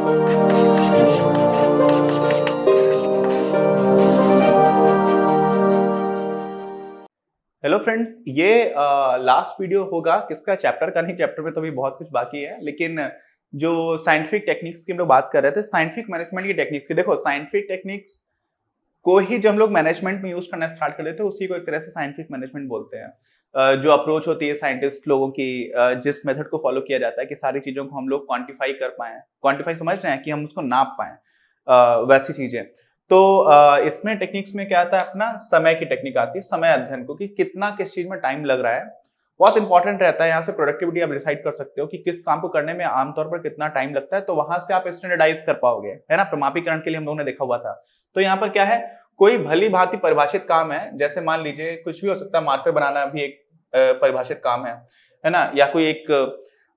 Hello friends, ये last video होगा किसका, चैप्टर का नहीं। चैप्टर में तो अभी बहुत कुछ बाकी है, लेकिन जो साइंटिफिक टेक्निक्स की हम लोग बात कर रहे थे, साइंटिफिक मैनेजमेंट की टेक्निक्स की। देखो, साइंटिफिक टेक्निक्स को ही जब हम लोग मैनेजमेंट में यूज करना स्टार्ट कर देते हैं, उसी को एक तरह से साइंटिफिक मैनेजमेंट बोलते हैं। जो अप्रोच होती है साइंटिस्ट लोगों की, जिस मेथड को फॉलो किया जाता है कि सारी चीजों को हम लोग क्वांटिफाई कर पाए, क्वांटिफाई समझ रहे हैं कि हम उसको नाप पाए, वैसी चीजें। तो इसमें टेक्निक्स में क्या आता है, अपना समय की टेक्निक आती है, समय अध्ययन को, कि कितना किस चीज में टाइम लग रहा है। बहुत इंपॉर्टेंट रहता है। यहाँ से प्रोडक्टिविटी आप डिसाइड कर सकते हो कि किस काम को करने में आमतौर पर कितना टाइम लगता है, तो वहां से आप स्टैंडर्डाइज कर पाओगे, है ना। प्रमापीकरण के लिए हम लोगों ने देखा हुआ था। तो यहाँ पर क्या है, कोई भली भांति परिभाषित काम है, जैसे मान लीजिए कुछ भी हो सकता है, मार्कर बनाना भी एक परिभाषित काम है ना। या कोई एक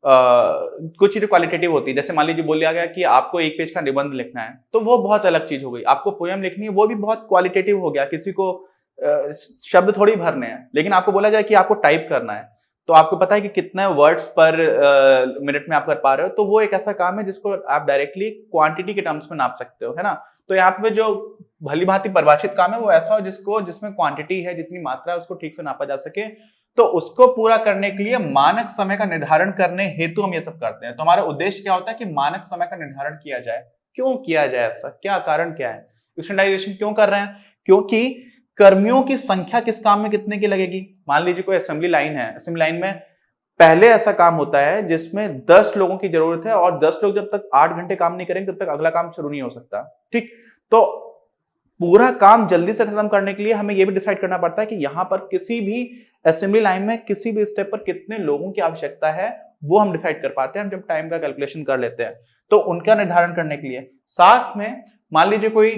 कुछ चीजें क्वालिटेटिव होती है, जैसे मान लीजिए बोल दिया गया कि आपको एक पेज का निबंध लिखना है, तो वो बहुत अलग चीज हो गई। आपको पोयम लिखनी है, वो भी बहुत क्वालिटेटिव हो गया। किसी को शब्द थोड़ी भरने हैं, लेकिन आपको बोला जाए कि आपको टाइप करना है, तो आपको पता है कि कितने वर्ड्स पर मिनट में आप कर पा रहे हो। तो वो एक ऐसा काम है जिसको आप डायरेक्टली क्वांटिटी के टर्म्स में नाप सकते हो, है ना। तो यहाँ पे जो भली भांति परिभाषित काम है, वो ऐसा हो जिसमें क्वांटिटी है, जितनी मात्रा है, उसको ठीक से नापा जा सके। तो उसको पूरा करने के लिए मानक समय का निर्धारण करने हेतु हम ये सब करते हैं। तो हमारा उद्देश्य क्या होता है कि मानक समय का निर्धारण किया जाए। क्यों किया जाए ऐसा, क्या कारण क्या है, स्टैंडर्डाइजेशन क्यों कर रहे हैं? क्योंकि कर्मियों की संख्या किस काम में कितने की लगेगी। मान लीजिए कोई असेंबली लाइन है, असेंबली लाइन में पहले ऐसा काम होता है जिसमें 10 लोगों की जरूरत है, और 10 लोग जब तक 8 घंटे काम नहीं करेंगे, तब तक अगला काम शुरू नहीं हो सकता। ठीक, तो पूरा काम जल्दी से खत्म करने के लिए हमें यह भी डिसाइड करना पड़ता है कि यहां पर किसी भी असेंबली लाइन में किसी भी स्टेप पर कितने लोगों की आवश्यकता है, वो हम डिसाइड कर पाते हैं हम जब टाइम का कैलकुलेशन कर लेते हैं। तो उनका निर्धारण करने के लिए साथ में मान लीजिए कोई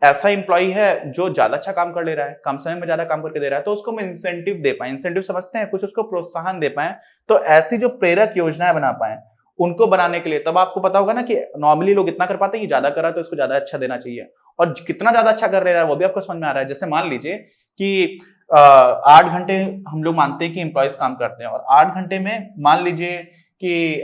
ऐसा इंप्लॉई है जो ज्यादा अच्छा काम कर ले रहा है, कम समय में ज्यादा काम करके दे रहा है, तो उसको हम इंसेंटिव दे पाए। इंसेंटिव समझते हैं, कुछ उसको प्रोत्साहन दे पाए। तो ऐसी जो प्रेरक योजनाएं बना पाए, उनको बनाने के लिए, तब आपको पता होगा ना कि नॉर्मली लोग इतना कर पाते हैं कि ज्यादा कर रहा है तो इसको ज्यादा अच्छा देना चाहिए, और कितना ज्यादा अच्छा कर रहा है वो भी आपको समझ में आ रहा है। जैसे मान लीजिए कि 8 घंटे हम लोग मानते हैं कि एम्प्लॉयज काम करते हैं, और 8 घंटे में मान लीजिए कि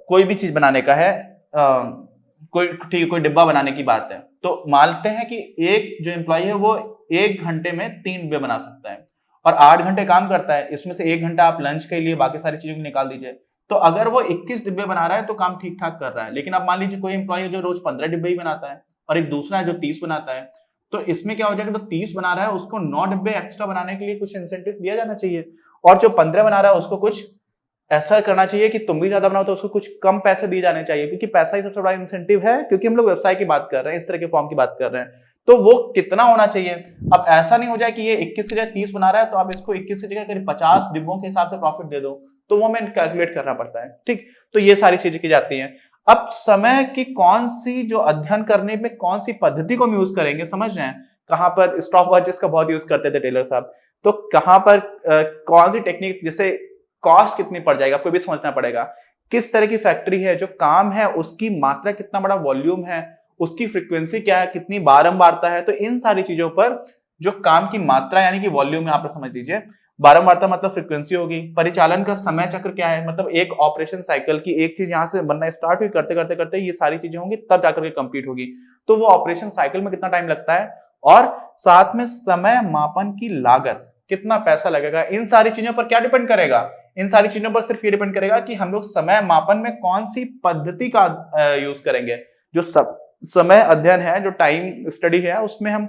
कोई भी चीज बनाने का है, कोई ठीक कोई डिब्बा बनाने की बात है, तो मानते हैं कि एक जो एम्प्लॉय है वो 1 घंटे में 3 डिब्बे बना सकता है, और 8 घंटे काम करता है। इसमें से 1 घंटा आप लंच के लिए, बाकी सारी चीजों को निकाल दीजिए। तो अगर वो 21 डिब्बे बना रहा है तो काम ठीक ठाक कर रहा है। लेकिन अब मान लीजिए कोई एम्प्लॉय जो रोज 15 डिब्बे ही बनाता है, और एक दूसरा है जो 30 बनाता है, तो इसमें क्या हो जाएगा, जो 30 बना रहा है उसको 9 डिब्बे एक्स्ट्रा बनाने के लिए कुछ इंसेंटिव दिया जाना चाहिए, और जो 15 बना रहा है उसको कुछ ऐसा करना चाहिए कि तुम भी ज्यादा बनाओ तो उसको कुछ कम पैसे दिए जाने चाहिए, क्योंकि पैसा ही सबसे बड़ा इंसेंटिव है। क्योंकि हम लोग व्यवसाय की बात कर रहे हैं, इस तरह के फॉर्म की बात कर रहे हैं, तो वो कितना होना चाहिए। अब ऐसा नहीं हो जाए कि ये 21 की जगह 30 बना रहा है, तो आप इसको 21 की जगह करीब 50 डिब्बों के हिसाब से प्रॉफिट दे दो, तो वो हमें कैलकुलेट करना पड़ता है। ठीक, तो ये सारी चीजें की जाती हैं। अब समय की कौन सी, जो अध्ययन करने में कौन सी पद्धति को हम यूज करेंगे, समझ रहे हैं। कहां पर स्टॉप वॉचेस का बहुत यूज करते थे टेलर साहब, तो कहां पर कौन सी टेक्निक, जैसे कॉस्ट कितनी पड़ जाएगा आपको भी समझना पड़ेगा। किस तरह की फैक्ट्री है, जो काम है उसकी मात्रा, कितना बड़ा वॉल्यूम है, उसकी फ्रीक्वेंसी क्या है, कितनी बारंबारता है। तो इन सारी चीजों पर जो काम की मात्रा यानी कि वॉल्यूम है, आप समझ लीजिए, बारंबारता मतलब फ्रीक्वेंसी होगी। परिचालन का समय चक्र क्या है, मतलब एक ऑपरेशन साइकिल की एक चीज यहां से बनना स्टार्ट हुई, करते करते करते ये सारी चीजें होंगी, तब जाकर के कंप्लीट होगी। तो वो ऑपरेशन साइकिल में कितना टाइम लगता है, और साथ में समय मापन की लागत, कितना पैसा लगेगा। इन सारी चीजों पर क्या डिपेंड करेगा, इन सारी चीजों पर सिर्फ ये डिपेंड करेगा कि हम लोग समय मापन में कौन सी पद्धति का यूज करेंगे। जो समय अध्ययन है, जो टाइम स्टडी है, उसमें हम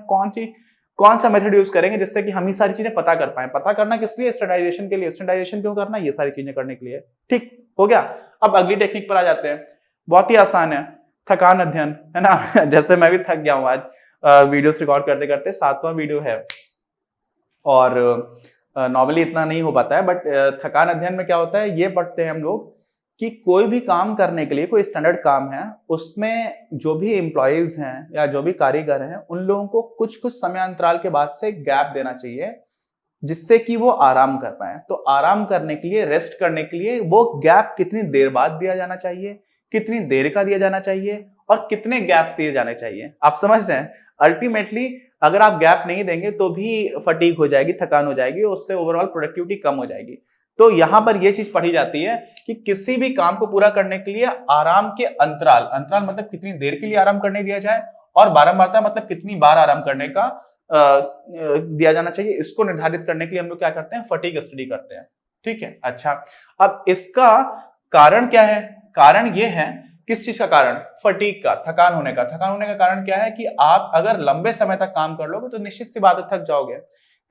कौन सा मेथड यूज करेंगे, जिससे कि हम ये सारी चीजें पता कर पाए। पता करना किस लिए, स्टैंडर्डाइजेशन के लिए। स्टैंडर्डाइजेशन क्यों करना, ये सारी चीजें करने के लिए। ठीक हो गया। अब अगली टेक्निक पर आ जाते हैं, बहुत ही आसान है, थकान अध्ययन, है ना। जैसे मैं भी थक गया हूं आज वीडियोस रिकॉर्ड करते करते, 7वां वीडियो है, और नॉर्मली इतना नहीं हो पाता है, बट थकान अध्ययन में क्या होता है, ये पढ़ते हैं हम लोग कि कोई भी काम करने के लिए, कोई स्टैंडर्ड काम है, उसमें जो भी एम्प्लॉयज हैं या जो भी कारीगर हैं, उन लोगों को कुछ कुछ समय अंतराल के बाद से गैप देना चाहिए, जिससे कि वो आराम कर पाए। तो आराम करने के लिए, रेस्ट करने के लिए, वो गैप कितनी देर बाद दिया जाना चाहिए, कितनी देर का दिया जाना चाहिए, और कितने गैप दिए जाने चाहिए, आप समझ रहे हैं। अल्टीमेटली अगर आप गैप नहीं देंगे तो भी फटीग हो जाएगी, थकान हो जाएगी, उससे ओवरऑल प्रोडक्टिविटी कम हो जाएगी। तो यहाँ पर ये चीज पढ़ी जाती है कि किसी भी काम को पूरा करने के लिए आराम के अंतराल, अंतराल मतलब कितनी देर के लिए आराम करने दिया जाए, और बारंबारता मतलब कितनी बार आराम करने का दिया जाना चाहिए, इसको निर्धारित करने के लिए हम लोग क्या करते हैं, फटीग स्टडी करते हैं। ठीक है, अच्छा अब इसका कारण क्या है? कारण ये है, किस चीज का कारण? फटीग का, थकान होने का। थकान होने का कारण क्या है कि आप अगर लंबे समय तक काम कर लोगे तो निश्चित सी बात है थक जाओगे।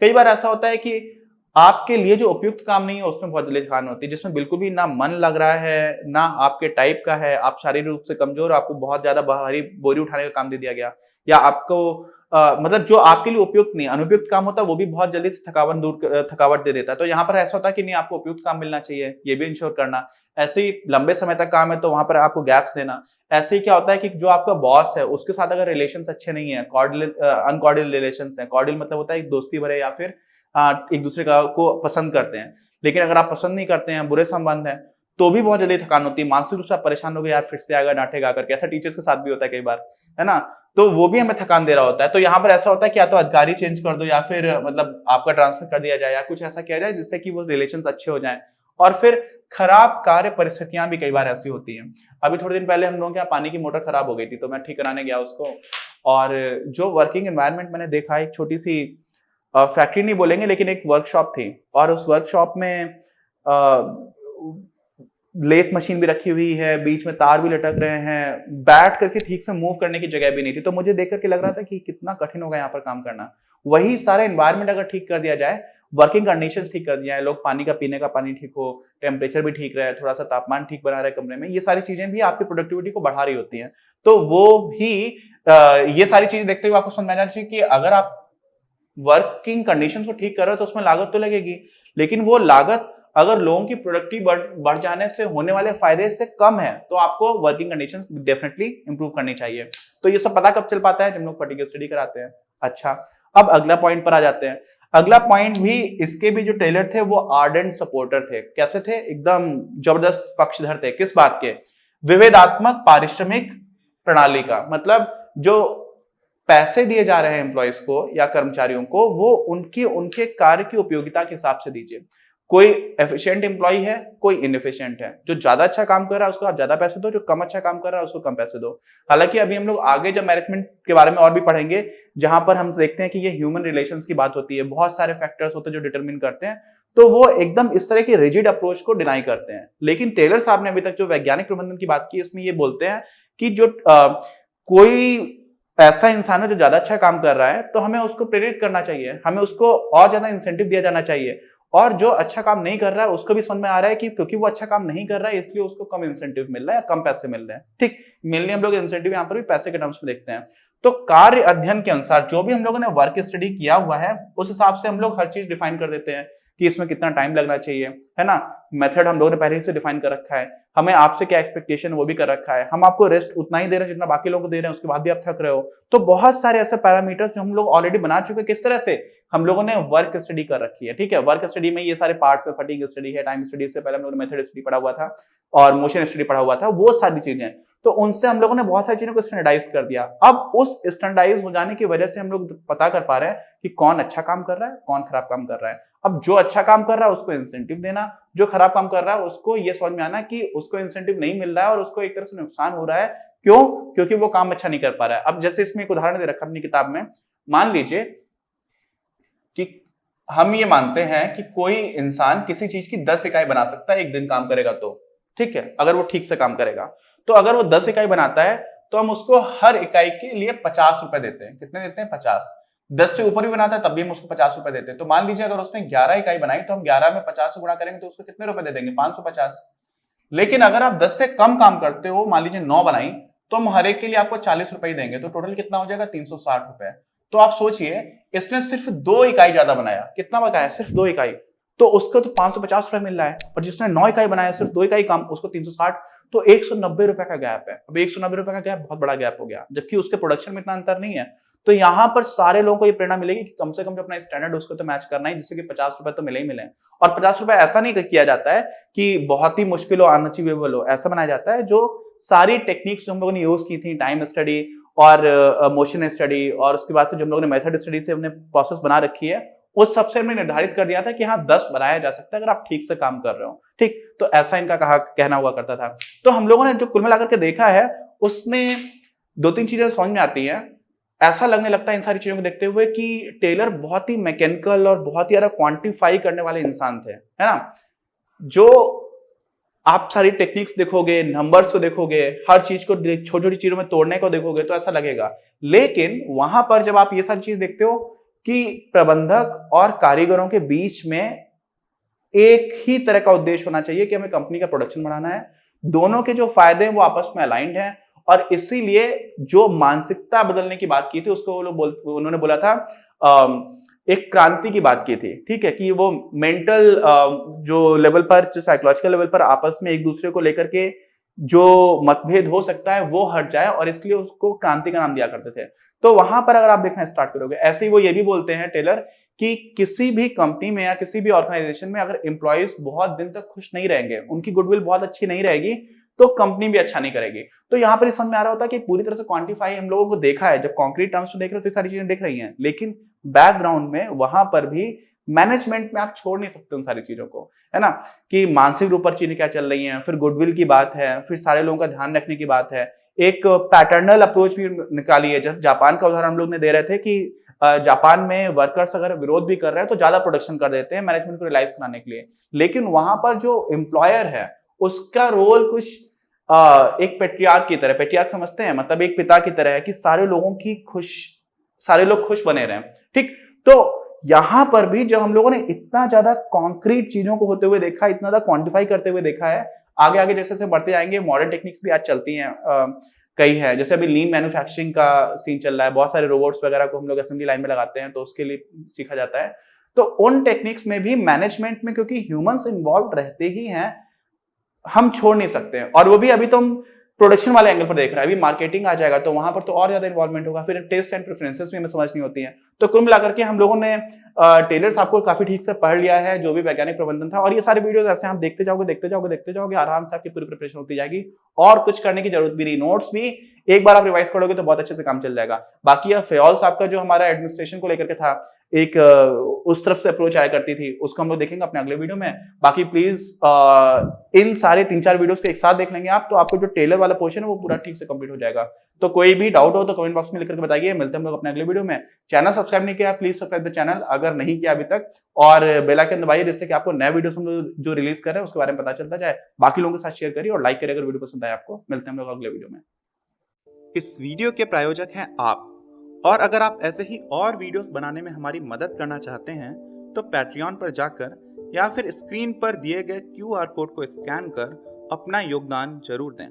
कई बार ऐसा होता है कि आपके लिए जो उपयुक्त काम नहीं है उसमें बहुत जल्दी थकान होती है, जिसमें बिल्कुल भी ना मन लग रहा है, ना आपके टाइप का है, आप शारीरिक रूप से कमजोर, आपको बहुत ज्यादा भारी बोरी उठाने का काम दे दिया गया, या आपको मतलब जो आपके लिए उपयुक्त नहीं, अनुपयुक्त काम होता है वो भी बहुत जल्दी से थकावट दे देता है। तो यहाँ पर ऐसा होता है कि नहीं, आपको उपयुक्त काम मिलना चाहिए, ये भी इंश्योर करना। ऐसे ही लंबे समय तक काम है तो वहां पर आपको गैप्स देना। ऐसे ही क्या होता है कि जो आपका बॉस है उसके साथ अगर रिलेशंस अच्छे नहीं है, अनकॉर्डियल रिलेशंस है, कॉर्डियल मतलब होता है एक दोस्ती भरे या फिर एक दूसरे को पसंद करते हैं, लेकिन अगर आप पसंद नहीं करते हैं, बुरे संबंध है, तो भी बहुत जल्दी थकान होती है। मानसिक रूप से आप परेशान हो गए, यार फिर से आएगा डांटेगा करके, ऐसा टीचर्स के साथ भी होता है कई बार, है ना, तो वो भी हमें थकान दे रहा होता है। तो यहाँ पर ऐसा होता है कि या तो अधिकारी चेंज कर दो, या फिर मतलब आपका ट्रांसफर कर दिया जाए, या कुछ ऐसा किया जाए जिससे कि वो रिलेशंस अच्छे हो जाएं। और फिर खराब कार्य परिस्थितियां भी कई बार ऐसी होती हैं। अभी थोड़े दिन पहले हम लोगों के यहाँ पानी की मोटर खराब हो गई थी, तो मैं ठीक कराने गया उसको, और जो वर्किंग एनवायरनमेंट मैंने देखा, एक छोटी सी फैक्ट्री नहीं बोलेंगे लेकिन एक वर्कशॉप थी, और उस वर्कशॉप में लेथ मशीन भी रखी हुई है, बीच में तार भी लटक रहे हैं, बैठ करके ठीक से मूव करने की जगह भी नहीं थी। तो मुझे देख करके लग रहा था कि कितना कठिन होगा यहाँ पर काम करना। वही सारा एनवायरनमेंट अगर ठीक कर दिया जाए, वर्किंग कंडीशंस ठीक कर दिया है, लोग पानी का, पीने का पानी ठीक हो, टेम्परेचर भी ठीक रहे, थोड़ा सा तापमान ठीक बना रहे कमरे में, ये सारी चीजें भी आपकी प्रोडक्टिविटी को बढ़ा रही होती हैं। तो वो भी ये सारी चीजें देखते हुए आपको समझ में आना चाहिए कि अगर आप वर्किंग कंडीशन को ठीक कर रहे हो तो उसमें लागत तो लगेगी, लेकिन वो लागत अगर लोगों की प्रोडक्टिव बढ़ जाने से होने वाले फायदे से कम है, तो आपको वर्किंग कंडीशन डेफिनेटली इंप्रूव करनी चाहिए। तो ये सब पता कब चल पाता है? जब लोग फटीग स्टडी कराते हैं। अच्छा, अब अगला पॉइंट पर आ जाते हैं। अगला पॉइंट भी, इसके भी जो टेलर थे वो आर्डेंट सपोर्टर थे। कैसे थे? एकदम जबरदस्त पक्षधर थे। किस बात के? विवेदात्मक पारिश्रमिक प्रणाली का। मतलब जो पैसे दिए जा रहे हैं एम्प्लॉयज को या कर्मचारियों को, वो उनके कार्य की उपयोगिता के हिसाब से दीजिए। कोई एफिशिएंट एम्प्लॉय है, कोई इनएफिशिएंट है। जो ज्यादा अच्छा काम कर रहा है उसको आप ज्यादा पैसे दो, जो कम अच्छा काम कर रहा है उसको कम पैसे दो। हालांकि अभी हम लोग आगे जब मैनेजमेंट के बारे में और भी पढ़ेंगे, जहां पर हम देखते हैं कि ये ह्यूमन रिलेशंस की बात होती है, बहुत सारे फैक्टर्स होते हैं जो डिटरमिन करते हैं, तो वो एकदम इस तरह की रिजिड अप्रोच को डिनाई करते हैं। लेकिन टेलर साहब ने अभी तक जो वैज्ञानिक प्रबंधन की बात की, उसमें ये बोलते हैं कि जो कोई ऐसा इंसान है जो ज्यादा अच्छा काम कर रहा है, तो हमें उसको प्रेरित करना चाहिए, हमें उसको और ज्यादा इंसेंटिव दिया जाना चाहिए। और जो अच्छा काम नहीं कर रहा है उसको भी समझ में आ रहा है कि क्योंकि वो अच्छा काम नहीं कर रहा है इसलिए उसको कम इंसेंटिव मिल रहा है, कम पैसे मिल रहे हैं। ठीक, मेनली हम लोग इंसेंटिव यहाँ पर भी पैसे के टर्म्स में देखते हैं। तो कार्य अध्ययन के अनुसार जो भी हम लोगों ने वर्क स्टडी किया हुआ है, उस हिसाब से हम लोग हर चीज डिफाइन कर देते हैं कि इसमें कितना टाइम लगना चाहिए, है ना। मेथड हम लोगों ने पहले से डिफाइन कर रखा है, हमें आपसे क्या एक्सपेक्टेशन वो भी कर रखा है, हम आपको रेस्ट उतना ही दे रहे हैं जितना बाकी लोगों को दे रहे हैं, उसके बाद भी आप थक रहे हो। तो बहुत सारे ऐसे पैरामीटर्स जो हम लोग ऑलरेडी बना चुके हैं, किस तरह से हम लोगों ने वर्क स्टडी कर रखी है। ठीक है, वर्क स्टडी में ये सारे पार्ट्स है, फटीग स्टडी है, टाइम स्टडी से पहले हम लोगों ने मेथड स्टडी पढ़ा हुआ था और मोशन स्टडी पढ़ा हुआ था, वो सारी चीजें। तो उनसे हम लोगों ने बहुत सारी चीजों को स्टैंडर्डाइज कर दिया। अब उस स्टैंडर्डाइज हो जाने की वजह से हम लोग पता कर पा रहे हैं कि कौन अच्छा काम कर रहा है, कौन खराब काम कर रहा है। अब जो अच्छा काम कर रहा है उसको इंसेंटिव देना, जो खराब काम कर रहा है उसको ये समझ में आना कि उसको इंसेंटिव नहीं मिल रहा है और उसको एक तरह से नुकसान हो रहा है। क्यों? क्योंकि वो काम अच्छा नहीं कर पा रहा है। अब जैसे इसमें एक उदाहरण दे रखा अपनी किताब में, मान लीजिए कि हम ये मानते हैं कि कोई इंसान किसी चीज की 10 इकाई बना सकता है एक दिन काम करेगा तो, ठीक है, अगर वो ठीक से काम करेगा। तो अगर वो 10 इकाई बनाता है तो हम उसको हर इकाई के लिए 50 रुपए देते हैं। कितने देते हैं? 50। 10 से ऊपर भी बनाता है तब भी हम उसको 50 रुपए देते हैं। तो मान लीजिए अगर उसने 11 इकाई बनाई तो हम 11 में 50 से गुणा करेंगे तो उसको कितने रुपए दे देंगे? 550। लेकिन अगर आप 10 से कम काम करते हो, मान लीजिए 9 बनाई, तो हम हर एक के लिए आपको 40 रुपए ही देंगे। तो टोटल कितना हो जाएगा? 360 रुपए। तो आप सोचिए, इसने सिर्फ 2 इकाई ज्यादा बनाया। कितना बनाया? सिर्फ 2 इकाई, तो उसको तो 550 रुपए मिल रहा है। और जिसने 9 इकाई बनाया, सिर्फ 2 इकाई कम, उसको 360। तो 190 रुपए का गैप है। अब 190 रुपए का गैप बहुत बड़ा गैप हो गया, जबकि उसके प्रोडक्शन में इतना अंतर नहीं है। तो यहां पर सारे लोगों को ये प्रेरणा मिलेगी कि कम से कम जो अपना स्टैंडर्ड उसको तो मैच करना है, जिससे कि 50 रुपए तो मिले ही मिले। और 50 रुपए ऐसा नहीं किया जाता है कि बहुत ही मुश्किल हो, अनअचीवेबल हो, ऐसा बनाया जाता है जो सारी टेक्निक्स जो हम लोगों ने यूज की थी, टाइम स्टडी और मोशन स्टडी, और उसके बाद से जो हम लोगों ने मेथड स्टडी से हमने प्रोसेस बना रखी है, उस सॉफ्टवेयर में निर्धारित कर दिया था कि हाँ 10 बनाया जा सकता है अगर आप ठीक से काम कर रहे हो, ठीक। तो ऐसा इनका कहना हुआ करता था। तो हम लोगों ने जो कुल मिलाकर के देखा है उसमें 2-3 चीजें समझ में आती हैं। ऐसा लगने लगता है इन सारी चीजों को देखते हुए कि टेलर बहुत ही मैकेनिकल और बहुत ही ज्यादा क्वांटिफाई करने वाले इंसान थे, है ना। जो आप सारी टेक्निक्स देखोगे, नंबर्स को देखोगे, हर चीज को छोटी छोटी चीजों में तोड़ने को देखोगे तो ऐसा लगेगा। लेकिन वहां पर जब आप ये सारी चीज देखते हो कि प्रबंधक और कारीगरों के बीच में एक ही तरह का उद्देश्य होना चाहिए कि हमें कंपनी का प्रोडक्शन बढ़ाना है, दोनों के जो फायदे हैं वो आपस में अलाइंड हैं, और इसीलिए जो मानसिकता बदलने की बात की थी उसको उन्होंने बोला था एक क्रांति की बात की थी, ठीक है, कि वो मेंटल जो लेवल पर, जो साइकोलॉजिकल लेवल पर आपस में एक दूसरे को लेकर के जो मतभेद हो सकता है वो हट जाए, और इसलिए उसको क्रांति का नाम दिया करते थे। तो वहां पर अगर आप देखना स्टार्ट करोगे, ऐसे ही वो ये भी बोलते हैं टेलर कि किसी भी कंपनी में या किसी भी ऑर्गेनाइजेशन में अगर एम्प्लॉयज बहुत दिन तक खुश नहीं रहेंगे, उनकी गुडविल बहुत अच्छी नहीं रहेगी, तो कंपनी भी अच्छा नहीं करेगी। तो यहां पर समझ में आ रहा होता है कि पूरी तरह से क्वांटिफाई हम लोगों को देखा है, जब कॉन्क्रीट टर्म्स में देख रहे हो तो सारी चीजें देख रही हैं, लेकिन बैकग्राउंड में वहां पर भी मैनेजमेंट में आप छोड़ नहीं सकते उन सारी चीजों को, है ना, कि मानसिक रूप पर चीजें क्या चल रही हैं, फिर गुडविल की बात है, फिर सारे लोगों का ध्यान रखने की बात है, एक पैटर्नल अप्रोच भी निकाली है। जब जापान का उदाहरण हम लोग ने दे रहे थे कि जापान में वर्कर्स अगर विरोध भी कर रहे हैं तो ज्यादा प्रोडक्शन कर देते हैं मैनेजमेंट को रियलाइज कराने के लिए, लेकिन वहां पर जो एम्प्लॉयर है उसका रोल कुछ एक पेट्रियार्क की तरह, पेट्रियार्क समझते हैं, मतलब एक पिता की तरह है कि सारे लोग खुश बने रहे, ठीक। तो यहां पर भी जब हम लोगों ने इतना ज्यादा कॉन्क्रीट चीजों को होते हुए देखा, इतना ज्यादा क्वांटिफाई करते हुए देखा है, आगे आगे जैसे जैसे बढ़ते जाएंगे मॉडर्न टेक्निक्स भी आज चलती हैं, कई है, जैसे अभी लीन मैन्युफैक्चरिंग का सीन चल रहा है, बहुत सारे रोबोट्स वगैरह को हम लोग असेंबली लाइन में लगाते हैं तो उसके लिए सीखा जाता है। तो उन टेक्निक्स में भी मैनेजमेंट में क्योंकि ह्यूमंस इन्वॉल्व रहते ही हैं, हम छोड़ नहीं सकते हैं। और वो भी अभी तो हम प्रोडक्शन वाले एंगल पर देख रहे हैं, अभी मार्केटिंग आ जाएगा तो वहां पर तो और ज्यादा इन्वॉल्वमेंट होगा, फिर टेस्ट एंड प्रेफरेंसेस भी हमें समझ नहीं होती है। तो कुल मिलाकर के हम लोगों ने टेलर साहब को काफी ठीक से पढ़ लिया है, जो भी वैज्ञानिक प्रबंधन था, और ये सारे वीडियोस ऐसे हम देखते जाओगे, आराम से आपकी पूरी प्रिपरेशन होती जाएगी, और कुछ करने की जरूरत भी नहीं। नोट्स भी एक बार आप रिवाइज करोगे तो बहुत अच्छे से काम चल जाएगा। बाकी फयाल साहब का जो हमारा एडमिनिस्ट्रेशन को लेकर के था, एक उस तरफ से अप्रोच आया करती थी, उसको हम लोग देखेंगे अपने अगले वीडियो में। बाकी प्लीज इन सारे 3-4 वीडियोस को एक साथ देख लेंगे आप, तो आपको जो टेलर वाला पोर्शन है वो पूरा ठीक से कंप्लीट हो जाएगा। तो कोई भी डाउट हो तो कमेंट बॉक्स में लिख करके बताइए। मिलते हैं हम लोग अपने अगले वीडियो में। चैनल सब्सक्राइब नहीं किया प्लीज सब्सक्राइब द चैनल अगर नहीं किया अभी तक, और बेल आइकन दबाइए जिससे कि आपको नए वीडियोस हम लोग जो रिलीज कर रहे हैं उसके बारे में पता चलता जाए। बाकी लोगों के साथ शेयर करिए और लाइक करिए अगर वीडियो पसंद आए आपको। मिलते हैं हम लोग अगले वीडियो में। इस वीडियो के प्रायोजक हैं आप, और अगर आप ऐसे ही और वीडियोस बनाने में हमारी मदद करना चाहते हैं तो पैट्रियन पर जाकर या फिर स्क्रीन पर दिए गए QR कोड को स्कैन कर अपना योगदान जरूर दें।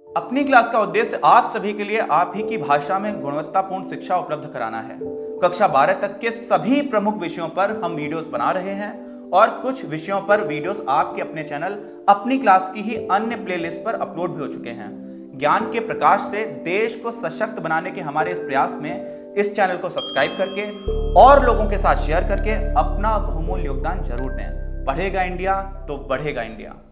अपनी क्लास का उद्देश्य आप सभी के लिए आप ही की भाषा में गुणवत्तापूर्ण शिक्षा उपलब्ध कराना है। कक्षा 12 तक के सभी प्रमुख विषयों पर हम वीडियोस बना रहे हैं, और कुछ विषयों पर वीडियोस आपके अपने चैनल अपनी क्लास की ही अन्य प्लेलिस्ट पर अपलोड भी हो चुके हैं। ज्ञान के प्रकाश से देश को सशक्त बनाने के हमारे इस प्रयास में इस चैनल को सब्सक्राइब करके और लोगों के साथ शेयर करके अपना बहुमूल्य योगदान जरूर दें। पढ़ेगा इंडिया तो बढ़ेगा इंडिया।